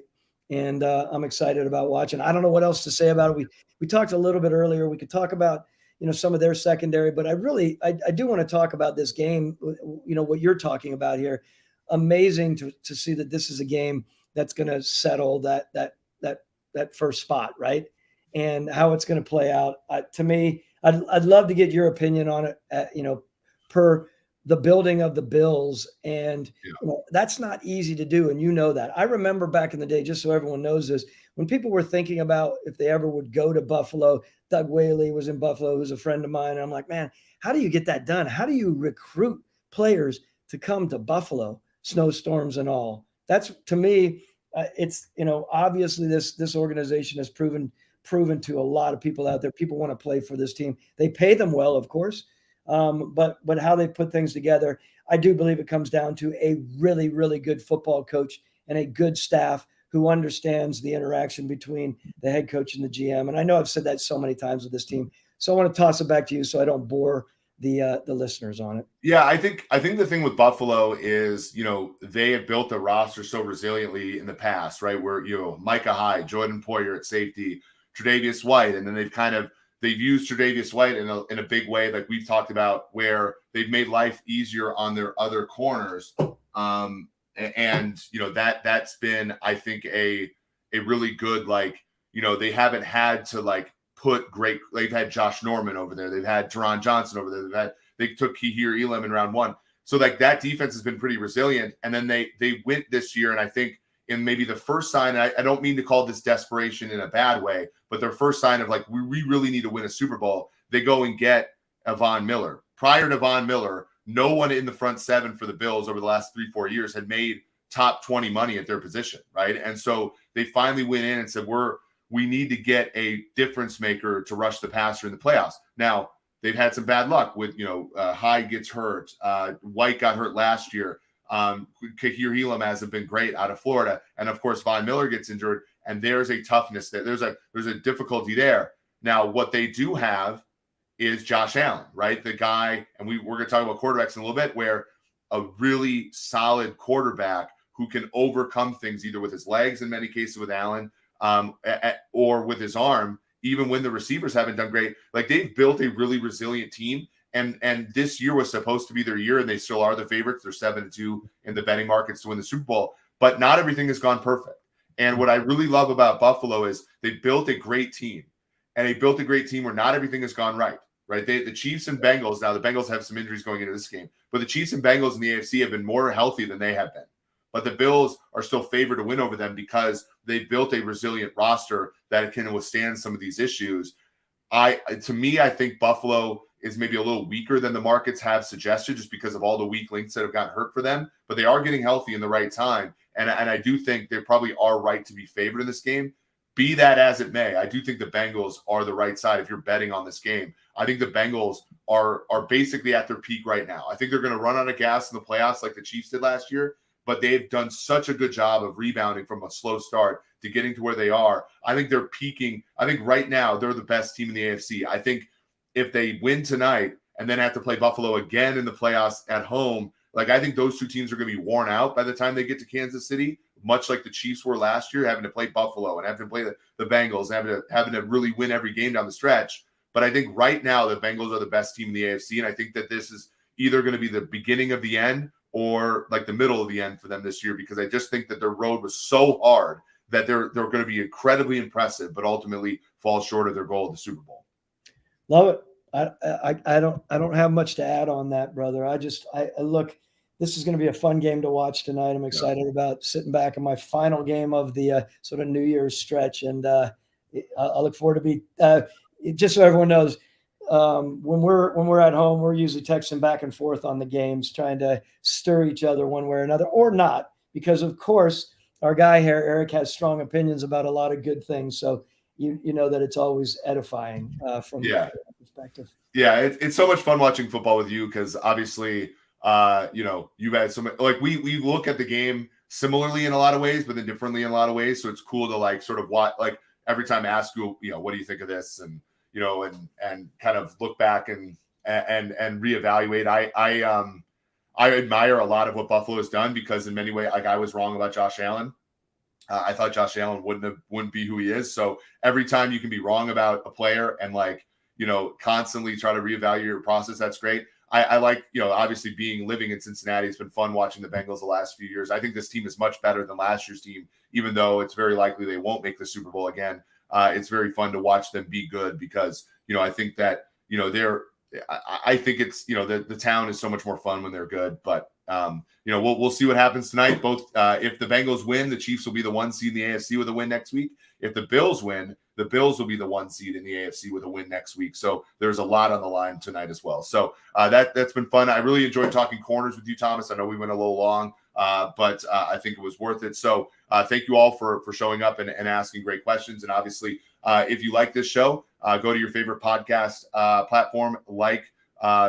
and I'm excited about watching. I don't know what else to say about it. We talked a little bit earlier. We could talk about, you know, some of their secondary, but I do want to talk about this game, you know, what you're talking about here. Amazing to see that this is a game that's going to settle that first spot, right? And how it's going to play out. To me, I'd love to get your opinion on it, you know, per the building of the Bills. And you know, that's not easy to do. And you know that. I remember back in the day, just so everyone knows this, when people were thinking about if they ever would go to Buffalo, Doug Whaley was in Buffalo, who's a friend of mine. And I'm like, man, how do you get that done? How do you recruit players to come to Buffalo, snowstorms and all? That's, to me, it's, you know, obviously this organization has proven to a lot of people out there. People want to play for this team. They pay them well, of course. But how they put things together, I do believe it comes down to a really, really good football coach and a good staff who understands the interaction between the head coach and the GM. And I know I've said that so many times with this team. So I want to toss it back to you so I don't bore the listeners on it. Yeah, I think the thing with Buffalo is, you know, they have built a roster so resiliently in the past, right? Where, you know, Micah Hyde, Jordan Poyer at safety, Tre'Davious White, and then they've used Tre'Davious White in a big way, like we've talked about, where they've made life easier on their other corners. And you know, that's been, I think, a really good, like, you know, they haven't had to like they've had Josh Norman over there. They've had Teron Johnson over there. They took Kihir Elam in round 1. So like that defense has been pretty resilient. And then they went this year, and I think in maybe the first sign, I don't mean to call this desperation in a bad way, but their first sign of like, we really need to win a Super Bowl, they go and get Von Miller. prior to Von Miller, no one in the front seven for the Bills over the last 3-4 years had made top 20 money at their position, right? And so they finally went in and said, we need to get a difference maker to rush the passer in the playoffs. Now, they've had some bad luck with, Hyde gets hurt. White got hurt last year. Kahir Elam hasn't been great out of Florida. And of course, Von Miller gets injured, and there's a toughness there. There's a difficulty there. Now, what they do have is Josh Allen, right? The guy, and we're going to talk about quarterbacks in a little bit, where a really solid quarterback who can overcome things either with his legs, in many cases with Allen, or with his arm, even when the receivers haven't done great. Like, they've built a really resilient team. And this year was supposed to be their year, and they still are the favorites. They're 7-2 in the betting markets to win the Super Bowl. But not everything has gone perfect. And what I really love about Buffalo is they built a great team. And they built a great team where not everything has gone right? The Chiefs and Bengals, now the Bengals have some injuries going into this game, but the Chiefs and Bengals in the AFC have been more healthy than they have been. But the Bills are still favored to win over them because they built a resilient roster that can withstand some of these issues. I think Buffalo is maybe a little weaker than the markets have suggested just because of all the weak links that have gotten hurt for them, but they are getting healthy in the right time. And I do think they probably are right to be favored in this game. Be that as it may, I do think the Bengals are the right side if you're betting on this game. I think the Bengals are basically at their peak right now. I think they're going to run out of gas in the playoffs like the Chiefs did last year, but they've done such a good job of rebounding from a slow start to getting to where they are. I think they're peaking. I think right now they're the best team in the AFC. I think if they win tonight and then have to play Buffalo again in the playoffs at home, I think those two teams are going to be worn out by the time they get to Kansas City, much like the Chiefs were last year, having to play Buffalo and having to play the Bengals, having to really win every game down the stretch. But I think right now the Bengals are the best team in the AFC, and I think that this is either going to be the beginning of the end or the middle of the end for them this year, because I just think that their road was so hard that they're going to be incredibly impressive, but ultimately fall short of their goal of the Super Bowl. Love it. I don't have much to add on that, brother. I look, this is going to be a fun game to watch tonight. I'm excited about sitting back in my final game of the sort of New Year's stretch. And I look forward to just so everyone knows, when we're at home, we're usually texting back and forth on the games, trying to stir each other one way or another, or not, because of course our guy here, Eric, has strong opinions about a lot of good things. So you know that it's always edifying from that perspective. Yeah, it's so much fun watching football with you, because obviously, you've had so much, we look at the game similarly in a lot of ways, but then differently in a lot of ways. So it's cool to sort of watch, every time I ask you, what do you think of this? And, and kind of look back and reevaluate. I admire a lot of what Buffalo has done, because in many ways, I was wrong about Josh Allen. I thought Josh Allen wouldn't be who he is. So every time you can be wrong about a player and constantly try to reevaluate your process, that's great. I like, obviously living in Cincinnati, it's been fun watching the Bengals the last few years. I think this team is much better than last year's team, even though it's very likely they won't make the Super Bowl again. It's very fun to watch them be good, because, I think that, I think it's, the town is so much more fun when they're good. But, we'll see what happens tonight. Both, if the Bengals win, the Chiefs will be the 1 seed in the AFC with a win next week. If the Bills win, the Bills will be the 1 seed in the AFC with a win next week. So there's a lot on the line tonight as well. So that's been fun. I really enjoyed talking corners with you, Thomas. I know we went a little long, but I think it was worth it. So thank you all for showing up and asking great questions. And obviously, if you like this show, go to your favorite podcast platform,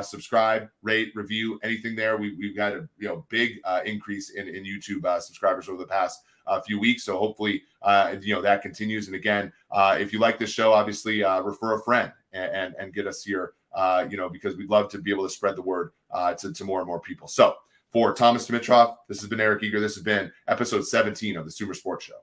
subscribe, rate, review, anything there. We've got a big increase in YouTube subscribers over the past few weeks. So hopefully, that continues. And again, if you like this show, obviously refer a friend and get us here, because we'd love to be able to spread the word to more and more people. So for Thomas Dimitroff, this has been Eric Eager. This has been episode 17 of the SumerSports Show.